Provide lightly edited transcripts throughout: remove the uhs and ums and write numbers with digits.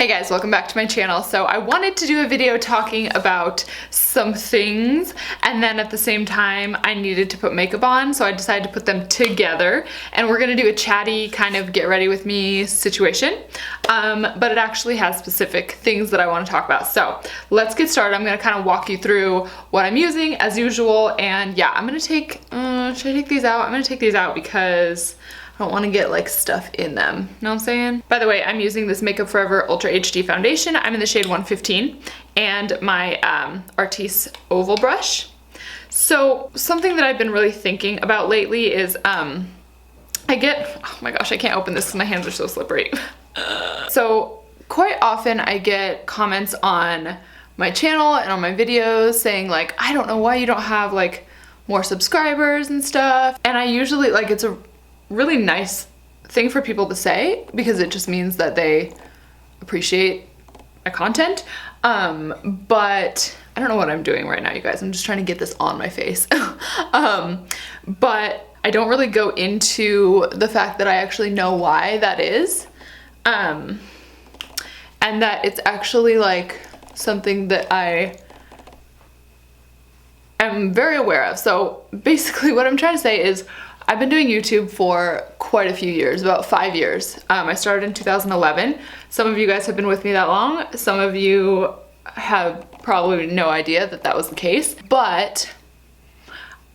Hey guys, welcome back to my channel. So I wanted to do a video talking about some things, and then at the same time I needed to put makeup on, so I decided to put them together, and we're gonna do a chatty kind of get ready with me situation, but it actually has specific things that I want to talk about. So let's get started. I'm gonna kind of walk you through what I'm using as usual, and yeah, I'm gonna take, should I take these out? I'm gonna take these out because I don't want to get like stuff in them. Know what I'm saying? By the way, I'm using this Makeup Forever Ultra HD foundation. I'm in the shade 115, and my Artis oval brush. So something that I've been really thinking about lately is oh my gosh, I can't open this because my hands are so slippery. So quite often I get comments on my channel and on my videos saying like, I don't know why you don't have like more subscribers and stuff. And I usually like, it's a really nice thing for people to say because it just means that they appreciate my content. But I don't know what I'm doing right now, you guys. I'm just trying to get this on my face. But I don't really go into the fact that I actually know why that is. And that it's actually like something that I am very aware of. So basically what I'm trying to say is I've been doing YouTube for quite a few years, about 5 years. I started in 2011. Some of you guys have been with me that long. Some of you have probably no idea that that was the case. But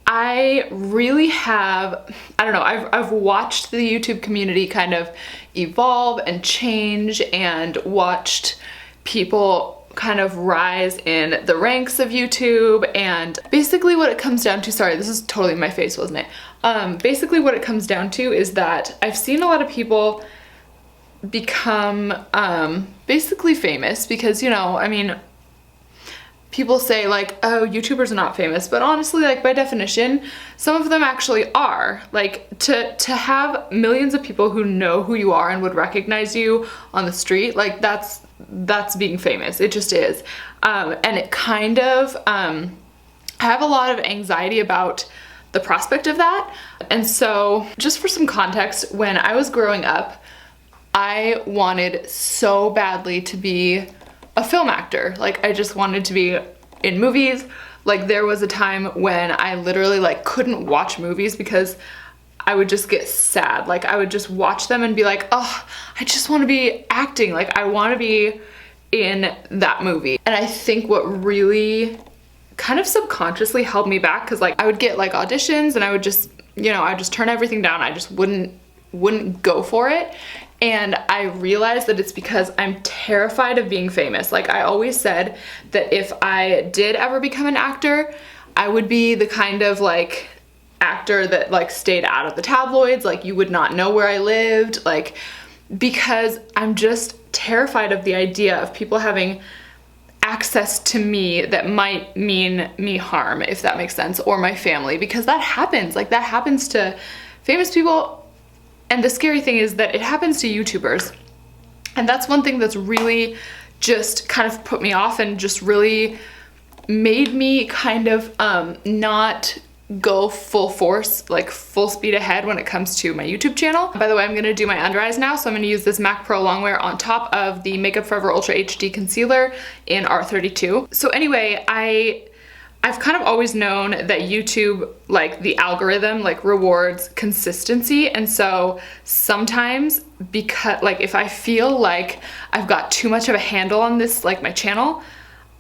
I really have, I don't know, I've watched the YouTube community kind of evolve and change, and watched people kind of rise in the ranks of YouTube. And basically what it comes down to, sorry, this is totally my face, wasn't it? Basically what it comes down to is that I've seen a lot of people become basically famous because, you know, I mean, people say like, oh, YouTubers are not famous, but honestly, like by definition, some of them actually are. Like to have millions of people who know who you are and would recognize you on the street, like that's being famous. It just is. And it kind of, I have a lot of anxiety about the prospect of that. And so just for some context, when I was growing up, I wanted so badly to be a film actor. Like I just wanted to be in movies. Like there was a time when I literally like couldn't watch movies because I would just get sad. Like I would just watch them and be like, oh, I just want to be acting. Like I want to be in that movie. And I think what really kind of subconsciously held me back, because like I would get like auditions and I would just, you know, I just turn everything down. I just wouldn't go for it. And I realized that it's because I'm terrified of being famous. Like I always said that if I did ever become an actor, I would be the kind of like actor that like stayed out of the tabloids. Like you would not know where I lived, like, because I'm just terrified of the idea of people having access to me that might mean me harm, if that makes sense, or my family, because that happens. Like that happens to famous people. And the scary thing is that it happens to YouTubers. And that's one thing that's really just kind of put me off and just really made me kind of not go full force, like full speed ahead when it comes to my YouTube channel. By the way, I'm gonna do my under eyes now, so I'm gonna use this MAC Pro Longwear on top of the Makeup Forever Ultra HD Concealer in R32. So anyway, I've kind of always known that YouTube, like the algorithm, like rewards consistency. And so sometimes, because like if I feel like I've got too much of a handle on this, like my channel,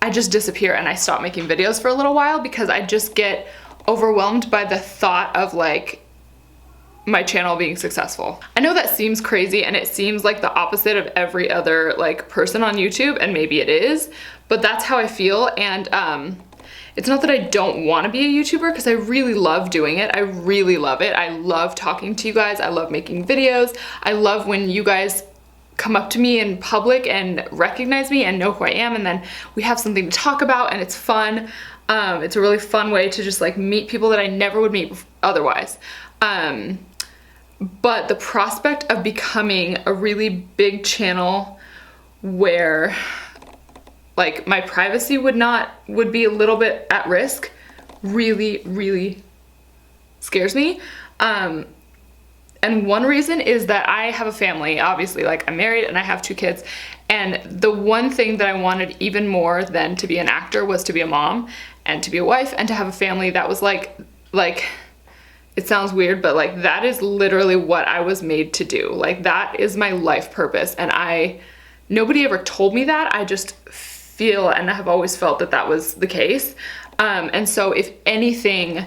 I just disappear and I stop making videos for a little while because I just get overwhelmed by the thought of like my channel being successful. I know that seems crazy and it seems like the opposite of every other like person on YouTube, and maybe it is, but that's how I feel. And it's not that I don't want to be a YouTuber, because I really love doing it. I really love it. I love talking to you guys. I love making videos. I love when you guys come up to me in public and recognize me and know who I am, and then we have something to talk about and it's fun. It's a really fun way to just like meet people that I never would meet otherwise. But the prospect of becoming a really big channel where like my privacy would be a little bit at risk really scares me. And one reason is that I have a family, obviously, like I'm married and I have 2 kids. And the one thing that I wanted even more than to be an actor was to be a mom and to be a wife and to have a family that was like, it sounds weird, but like that is literally what I was made to do. Like that is my life purpose. And nobody ever told me that. I just feel and have always felt that that was the case. And so if anything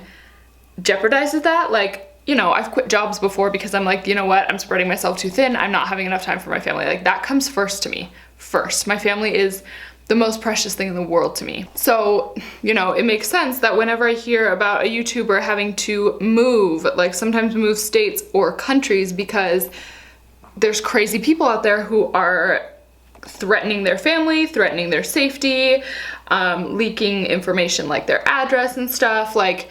jeopardizes that, like, you know, I've quit jobs before because I'm like, you know what, I'm spreading myself too thin. I'm not having enough time for my family. Like that comes first to me. First, my family is the most precious thing in the world to me. So, you know, it makes sense that whenever I hear about a YouTuber having to move, like sometimes move states or countries because there's crazy people out there who are threatening their family, threatening their safety, leaking information like their address and stuff, like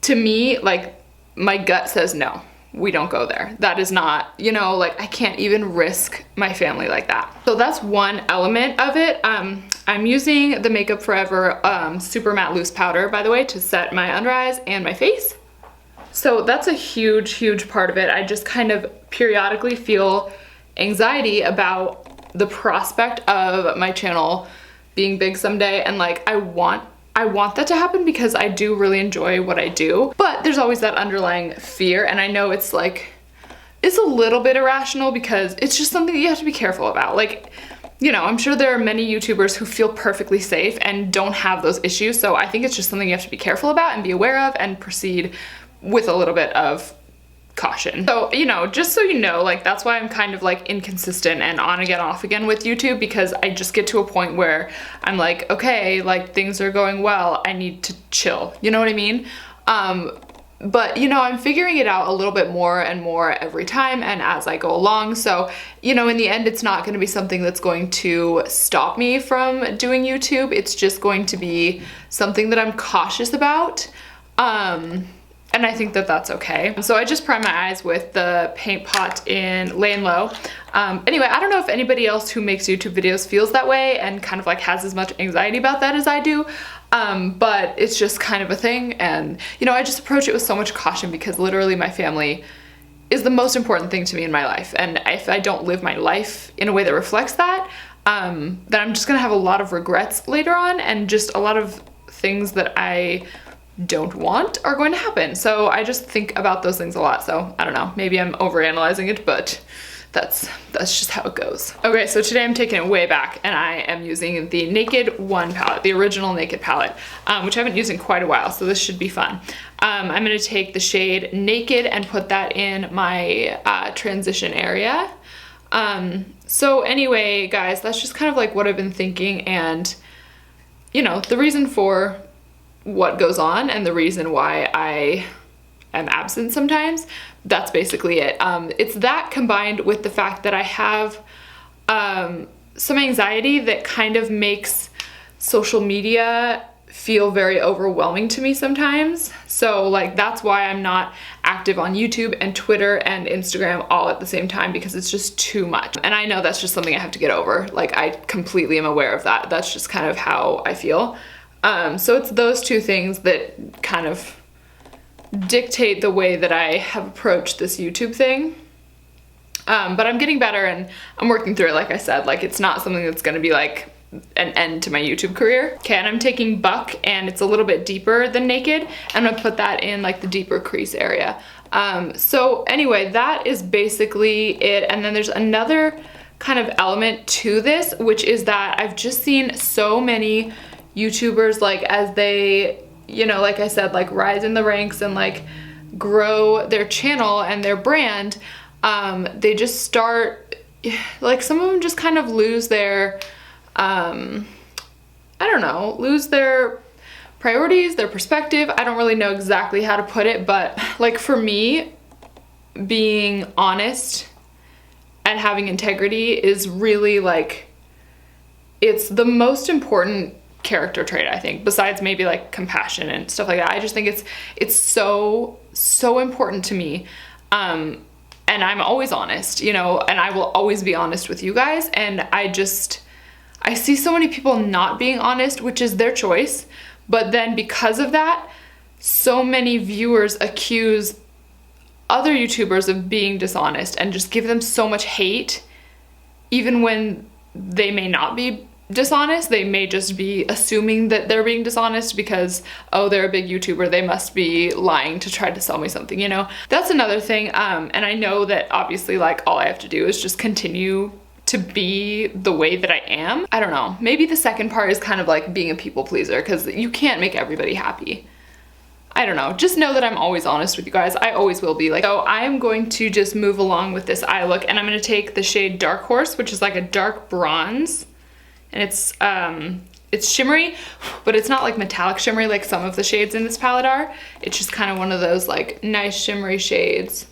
to me, like my gut says no, we don't go there. That is not, you know, like I can't even risk my family like that. So that's one element of it. I'm using the Makeup Forever Super Matte Loose Powder, by the way, to set my under eyes and my face. So that's a huge, huge part of it. I just kind of periodically feel anxiety about the prospect of my channel being big someday, and like I want that to happen because I do really enjoy what I do, but there's always that underlying fear. And I know it's like, it's a little bit irrational because it's just something that you have to be careful about. Like, you know, I'm sure there are many YouTubers who feel perfectly safe and don't have those issues. So I think it's just something you have to be careful about and be aware of and proceed with a little bit of caution. So, you know, just so you know, like that's why I'm kind of like inconsistent and on again, off again with YouTube, because I just get to a point where I'm like, okay, like things are going well, I need to chill. You know what I mean? But you know, I'm figuring it out a little bit more and more every time and as I go along. So, you know, in the end, it's not going to be something that's going to stop me from doing YouTube. It's just going to be something that I'm cautious about. And I think that that's okay. So I just prime my eyes with the paint pot in Lay and Low. Anyway, I don't know if anybody else who makes YouTube videos feels that way and kind of like has as much anxiety about that as I do. But it's just kind of a thing. And, you know, I just approach it with so much caution because literally my family is the most important thing to me in my life. And if I don't live my life in a way that reflects that, then I'm just gonna have a lot of regrets later on and just a lot of things that I don't want are going to happen. So I just think about those things a lot. So I don't know, maybe I'm overanalyzing it, but that's just how it goes. Okay, so today I'm taking it way back and I am using the Naked 1 palette, the original Naked palette, which I haven't used in quite a while, so this should be fun. I'm gonna take the shade Naked and put that in my transition area. So anyway, guys, that's just kind of like what I've been thinking, and you know, the reason for what goes on and the reason why I am absent sometimes, that's basically it. It's that combined with the fact that I have some anxiety that kind of makes social media feel very overwhelming to me sometimes. So like that's why I'm not active on YouTube and Twitter and Instagram all at the same time, because it's just too much. And I know that's just something I have to get over. Like I completely am aware of that. That's just kind of how I feel. So it's those two things that kind of dictate the way that I have approached this YouTube thing. But I'm getting better and I'm working through it, like I said. Like it's not something that's gonna be like an end to my YouTube career. Okay, and I'm taking Buck and it's a little bit deeper than Naked. I'm gonna put that in like the deeper crease area. So anyway, that is basically it. And then there's another kind of element to this, which is that I've just seen so many YouTubers, like as they, you know, like I said, like rise in the ranks and like grow their channel and their brand, they just start, like some of them just kind of lose their, I don't know, lose their priorities, their perspective. I don't really know exactly how to put it, but like for me, being honest and having integrity is really like, it's the most important character trait, I think, besides maybe like compassion and stuff like that. I just think it's so important to me. And I'm always honest, you know, and I will always be honest with you guys. And I see so many people not being honest, which is their choice. But then because of that, so many viewers accuse other YouTubers of being dishonest and just give them so much hate, even when they may not be dishonest. They may just be assuming that they're being dishonest because, oh, they're a big YouTuber, they must be lying to try to sell me something, you know? That's another thing. And I know that obviously, like, all I have to do is just continue to be the way that I am. I don't know. Maybe the second part is kind of like being a people pleaser, because you can't make everybody happy. I don't know. Just know that I'm always honest with you guys. I always will be. Like, so I am going to just move along with this eye look, and I'm going to take the shade Dark Horse, which is like a dark bronze. And it's shimmery, but it's not like metallic shimmery like some of the shades in this palette are. It's just kind of one of those like nice shimmery shades.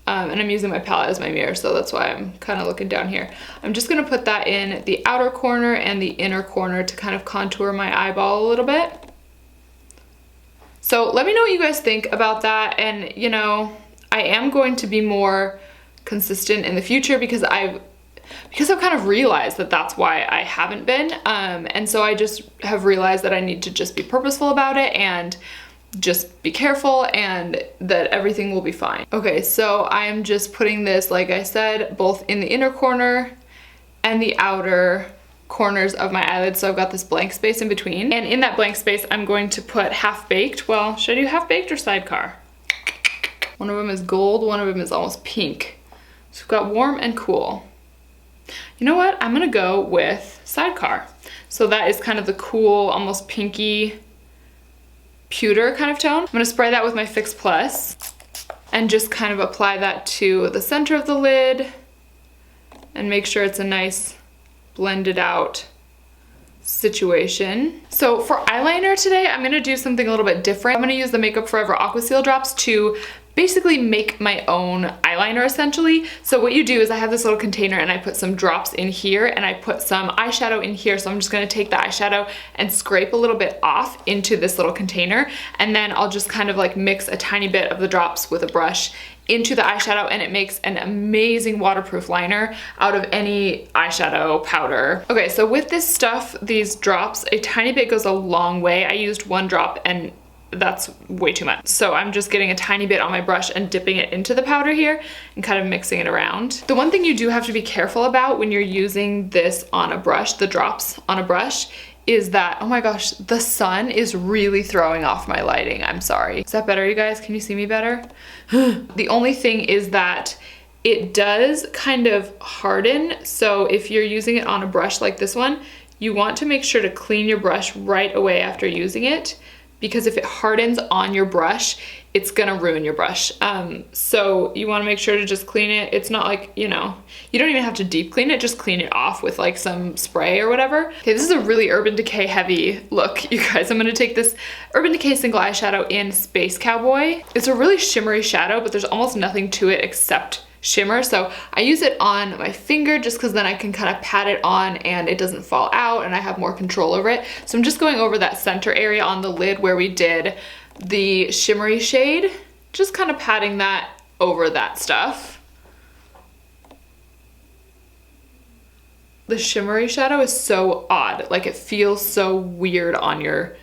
And I'm using my palette as my mirror, so that's why I'm kind of looking down here. I'm just gonna put that in the outer corner and the inner corner to kind of contour my eyeball a little bit. So let me know what you guys think about that. And you know, I am going to be more consistent in the future because I've kind of realized that that's why I haven't been. And so I just have realized that I need to just be purposeful about it and just be careful, and that everything will be fine. Okay, so I'm just putting this, like I said, both in the inner corner and the outer corners of my eyelids. So I've got this blank space in between. And in that blank space, I'm going to put Half Baked. Well, should I do Half Baked or Sidecar? One of them is gold, one of them is almost pink. So we've got Warm and Cool. You know what? I'm gonna go with Sidecar. So that is kind of the cool, almost pinky, pewter kind of tone. I'm gonna spray that with my Fix Plus and just kind of apply that to the center of the lid and make sure it's a nice blended out situation. So for eyeliner today, I'm gonna do something a little bit different. I'm gonna use the Makeup Forever Aqua Seal drops to basically make my own eyeliner essentially. So what you do is I have this little container and I put some drops in here and I put some eyeshadow in here. So I'm just gonna take the eyeshadow and scrape a little bit off into this little container, and then I'll just kind of like mix a tiny bit of the drops with a brush into the eyeshadow, and it makes an amazing waterproof liner out of any eyeshadow powder. Okay, so with this stuff, these drops, a tiny bit goes a long way. I used one drop and that's way too much. So I'm just getting a tiny bit on my brush and dipping it into the powder here and kind of mixing it around. The one thing you do have to be careful about when you're using this on a brush, the drops on a brush, is that, oh my gosh, the sun is really throwing off my lighting. I'm sorry. Is that better, you guys? Can you see me better? The only thing is that it does kind of harden. So if you're using it on a brush like this one, you want to make sure to clean your brush right away after using it, because if it hardens on your brush, it's gonna ruin your brush. So you wanna make sure to just clean it. It's not like, you know, you don't even have to deep clean it, just clean it off with like some spray or whatever. Okay, this is a really Urban Decay heavy look, you guys. I'm gonna take this Urban Decay single eyeshadow in Space Cowboy. It's a really shimmery shadow, but there's almost nothing to it except shimmer. So I use it on my finger just because then I can kind of pat it on and it doesn't fall out and I have more control over it. So I'm just going over that center area on the lid where we did the shimmery shade, just kind of patting that over that stuff. The shimmery shadow is so odd. Like, it feels so weird on your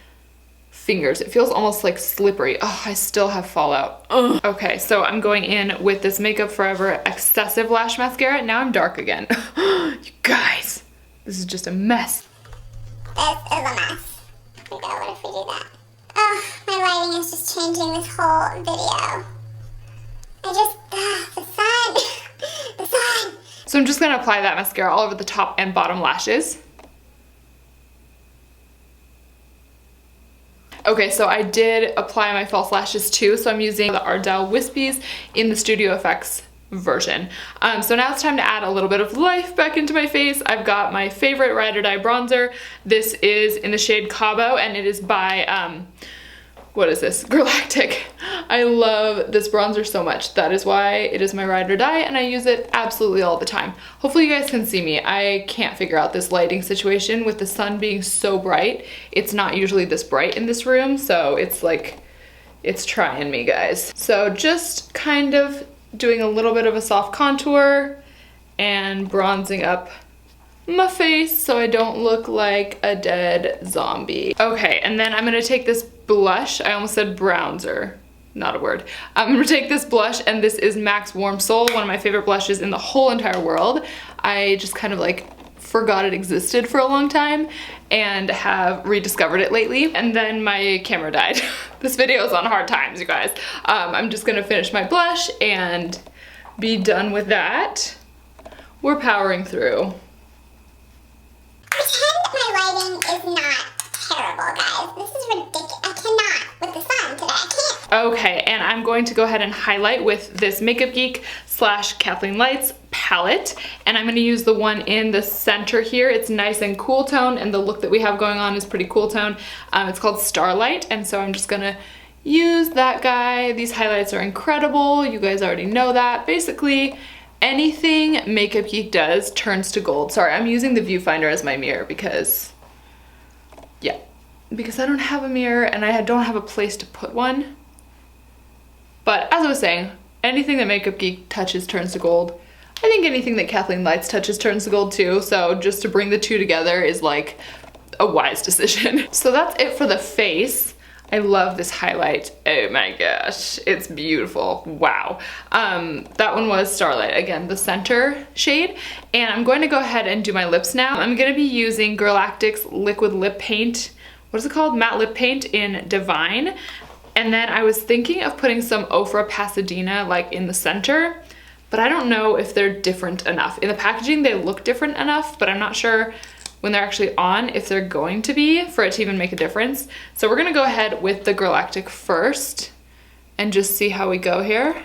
fingers. It feels almost like slippery. Oh, I still have fallout. Ugh. Okay, so I'm going in with this Makeup Forever Excessive Lash Mascara. Now I'm dark again. You guys, this is just a mess. This is a mess. Oh my God, what if we do that? Oh, my lighting is just changing this whole video. The sun. The sun. So I'm just gonna apply that mascara all over the top and bottom lashes. Okay, so I did apply my false lashes too, so I'm using the Ardell Wispies in the Studio Effects version. So now it's time to add a little bit of life back into my face. I've got my favorite Ride or Die bronzer. This is in the shade Cabo, and it is by, what is this? Galactic. I love this bronzer so much. That is why it is my Ride or Die, and I use it absolutely all the time. Hopefully you guys can see me. I can't figure out this lighting situation with the sun being so bright. It's not usually this bright in this room, so it's like, it's trying me, guys. So just kind of doing a little bit of a soft contour and bronzing up my face so I don't look like a dead zombie. Okay, and then I'm gonna take this blush, I almost said bronzer. not a word. I'm gonna take this blush, and this is MAC's Warm Soul, one of my favorite blushes in the whole entire world. I just kind of like forgot it existed for a long time and have rediscovered it lately. And then my camera died. This video is on hard times, you guys. I'm just gonna finish my blush and be done with that. We're powering through. Pretend my lighting is not terrible, guys. This is ridiculous. I cannot with the sun today. I can't. Okay, and I'm going to go ahead and highlight with this Makeup Geek / Kathleen Lights palette, and I'm going to use the one in the center here. It's nice and cool tone, and the look that we have going on is pretty cool tone. It's called Starlight, and so I'm just gonna use that guy. These highlights are incredible. You guys already know that. Basically, anything Makeup Geek does turns to gold. Sorry, I'm using the viewfinder as my mirror because, yeah, because I don't have a mirror and I don't have a place to put one. But as I was saying, anything that Makeup Geek touches turns to gold. I think anything that Kathleen Lights touches turns to gold too, so just to bring the two together is like a wise decision. So that's it for the face. I love this highlight. Oh my gosh, it's beautiful. Wow. That one was Starlight, again, the center shade. And I'm going to go ahead and do my lips now. I'm gonna be using Galactic's liquid lip paint. What is it called? Matte lip paint in Divine. And then I was thinking of putting some Ofra Pasadena like in the center, but I don't know if they're different enough. In the packaging, they look different enough, but I'm not sure when they're actually on if they're going to be for it to even make a difference. So we're gonna go ahead with the Galactic first and just see how we go here.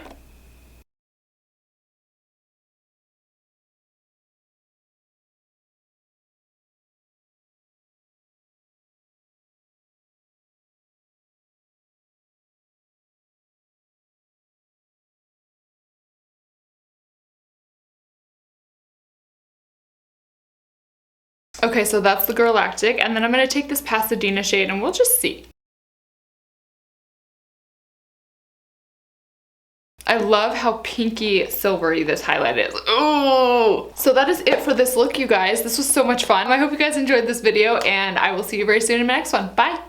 Okay, so that's the Galactic, and then I'm gonna take this Pasadena shade and we'll just see. I love how pinky silvery this highlight is. Ooh! So that is it for this look, you guys. This was so much fun. I hope you guys enjoyed this video, and I will see you very soon in my next one. Bye!